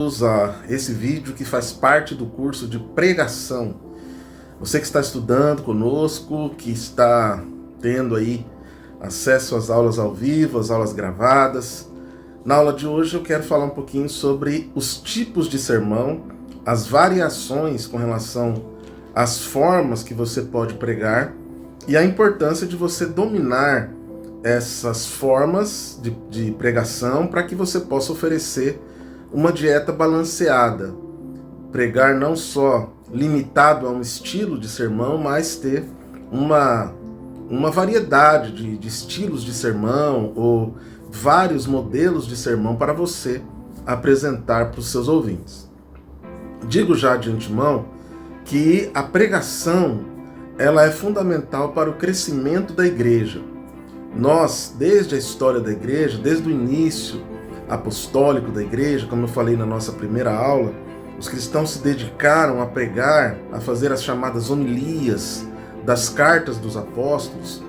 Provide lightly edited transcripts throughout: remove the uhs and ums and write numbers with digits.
A esse vídeo que faz parte do curso de pregação. Você que está estudando conosco, que está tendo aí acesso às aulas ao vivo, às aulas gravadas. Na aula de hoje eu quero falar um pouquinho sobre os tipos de sermão, as variações com relação às formas que você pode pregar e a importância de você dominar essas formas de pregação para que você possa oferecer uma dieta balanceada. Pregar não só limitado a um estilo de sermão, mas ter uma variedade de estilos de sermão ou vários modelos de sermão para você apresentar para os seus ouvintes. Digo já de antemão que a pregação ela é fundamental para o crescimento da igreja. Nós, desde a história da igreja, desde o início apostólico da igreja, como eu falei na nossa primeira aula, os cristãos se dedicaram a pregar, a fazer as chamadas homilias das cartas dos apóstolos.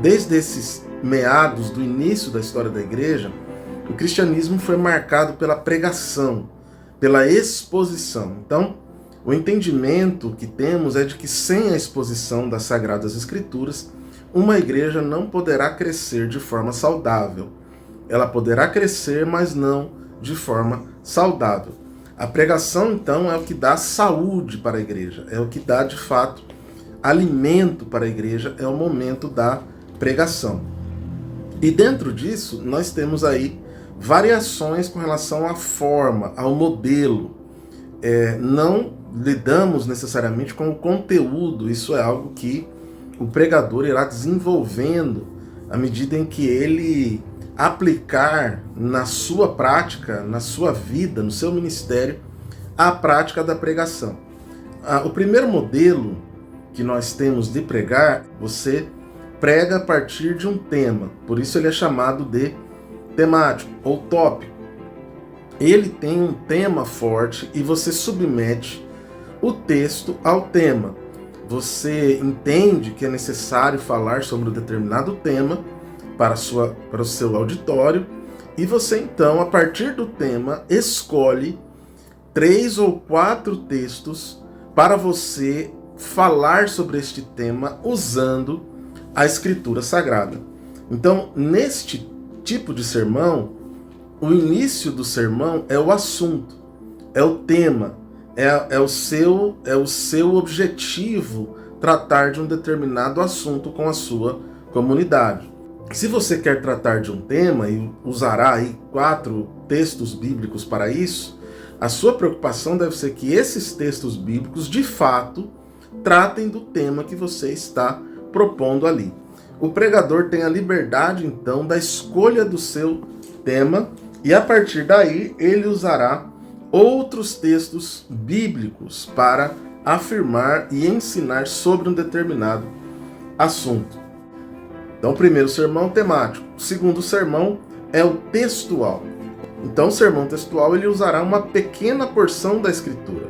Desde esses meados do início da história da igreja, o cristianismo foi marcado pela pregação, pela exposição. Então, o entendimento que temos é de que sem a exposição das Sagradas Escrituras, uma igreja não poderá crescer de forma saudável. Ela poderá crescer, mas não de forma saudável. A pregação, então, é o que dá saúde para a igreja, é o que dá, de fato, alimento para a igreja, é o momento da pregação. E dentro disso, nós temos aí variações com relação à forma, ao modelo. Não lidamos necessariamente com o conteúdo, isso é algo que o pregador irá desenvolvendo à medida em que ele aplicar na sua prática, na sua vida, no seu ministério, a prática da pregação. O primeiro modelo que nós temos de pregar, você prega a partir de um tema, por isso ele é chamado de temático ou tópico. Ele tem um tema forte e você submete o texto ao tema. Você entende que é necessário falar sobre um determinado tema para o seu auditório, e você então, a partir do tema, escolhe 3 ou 4 textos para você falar sobre este tema usando a Escritura Sagrada. Então, neste tipo de sermão, o início do sermão é o assunto, é o tema, é o seu objetivo tratar de um determinado assunto com a sua comunidade. Se você quer tratar de um tema e usará aí 4 textos bíblicos para isso, a sua preocupação deve ser que esses textos bíblicos, de fato, tratem do tema que você está propondo ali. O pregador tem a liberdade, então, da escolha do seu tema e, a partir daí, ele usará outros textos bíblicos para afirmar e ensinar sobre um determinado assunto. Então, o primeiro sermão temático, o segundo sermão é o textual. Então, o sermão textual ele usará uma pequena porção da Escritura.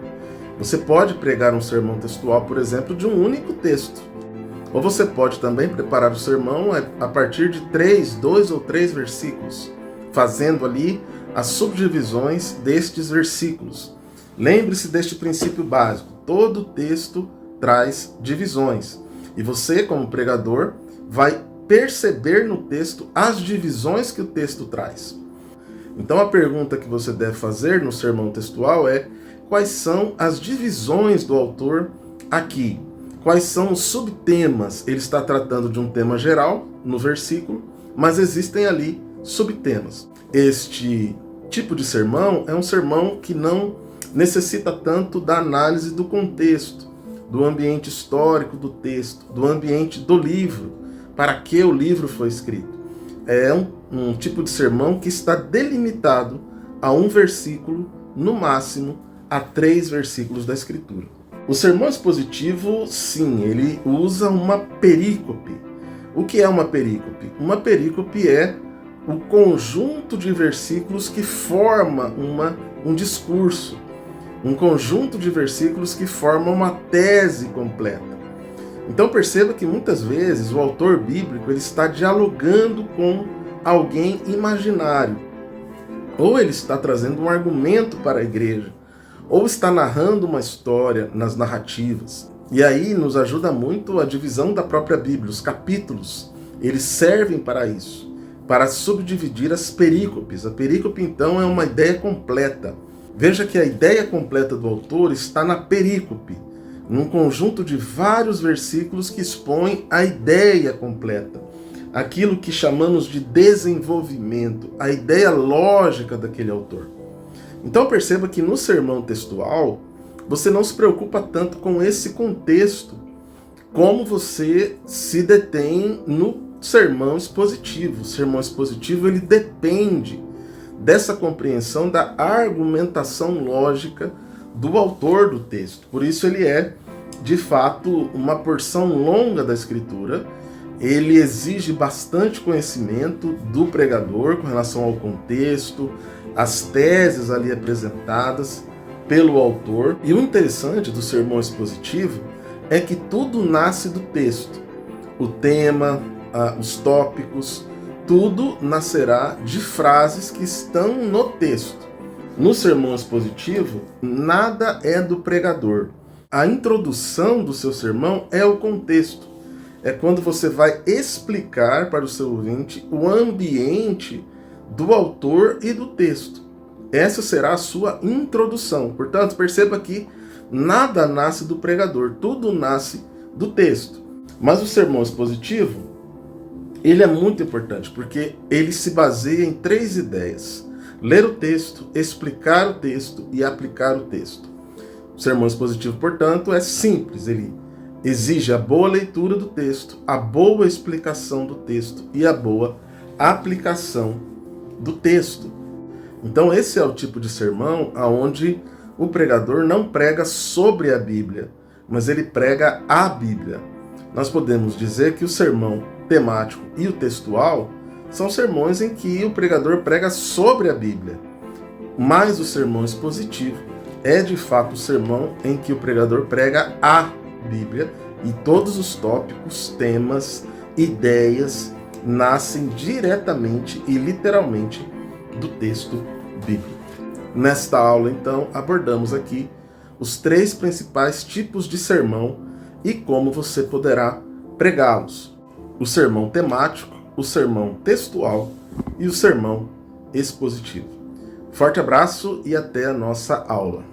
Você pode pregar um sermão textual, por exemplo, de um único texto. Ou você pode também preparar o sermão a partir de 2 ou 3 versículos, fazendo ali as subdivisões destes versículos. Lembre-se deste princípio básico: todo texto traz divisões. E você, como pregador, vai perceber no texto as divisões que o texto traz. Então a pergunta que você deve fazer no sermão textual é: quais são as divisões do autor aqui? Quais são os subtemas? Ele está tratando de um tema geral no versículo, mas existem ali subtemas. Este tipo de sermão é um sermão que não necessita tanto da análise do contexto, do ambiente histórico do texto, do ambiente do livro, para que o livro foi escrito. É um tipo de sermão que está delimitado a um versículo, no máximo a 3 versículos da Escritura. O sermão expositivo, sim, ele usa uma perícope. O que é uma perícope? Uma perícope é o conjunto de versículos que forma um discurso, um conjunto de versículos que forma uma tese completa. Então perceba que muitas vezes o autor bíblico ele está dialogando com alguém imaginário. ou ele está trazendo um argumento para a igreja, ou está narrando uma história nas narrativas. E aí nos ajuda muito a divisão da própria Bíblia, os capítulos, eles servem para isso, para subdividir as perícopes. A perícope, então, é uma ideia completa. Veja que a ideia completa do autor está na perícope, num conjunto de vários versículos que expõem a ideia completa, aquilo que chamamos de desenvolvimento, a ideia lógica daquele autor. Então perceba que no sermão textual, você não se preocupa tanto com esse contexto, como você se detém no sermão expositivo. O sermão expositivo, ele depende dessa compreensão da argumentação lógica do autor do texto. Por isso ele é, de fato, uma porção longa da Escritura. Ele exige bastante conhecimento do pregador com relação ao contexto, as teses ali apresentadas pelo autor. E o interessante do sermão expositivo é que tudo nasce do texto. O tema, os tópicos, tudo nascerá de frases que estão no texto. No sermão expositivo, nada é do pregador. A introdução do seu sermão é o contexto. É quando você vai explicar para o seu ouvinte o ambiente do autor e do texto. Essa será a sua introdução. Portanto, perceba que nada nasce do pregador, tudo nasce do texto. Mas o sermão expositivo, ele é muito importante, porque ele se baseia em 3 ideias: ler o texto, explicar o texto e aplicar o texto. O sermão expositivo, portanto, é simples. Ele exige a boa leitura do texto, a boa explicação do texto e a boa aplicação do texto. Então esse é o tipo de sermão onde o pregador não prega sobre a Bíblia, mas ele prega a Bíblia. Nós podemos dizer que o sermão temático e o textual são sermões em que o pregador prega sobre a Bíblia, mas o sermão expositivo é de fato o sermão em que o pregador prega a Bíblia, e todos os tópicos, temas, ideias nascem diretamente e literalmente do texto bíblico. Nesta aula, então, abordamos aqui os 3 principais tipos de sermão e como você poderá pregá-los: o sermão temático, o sermão textual e o sermão expositivo. Forte abraço e até a nossa aula.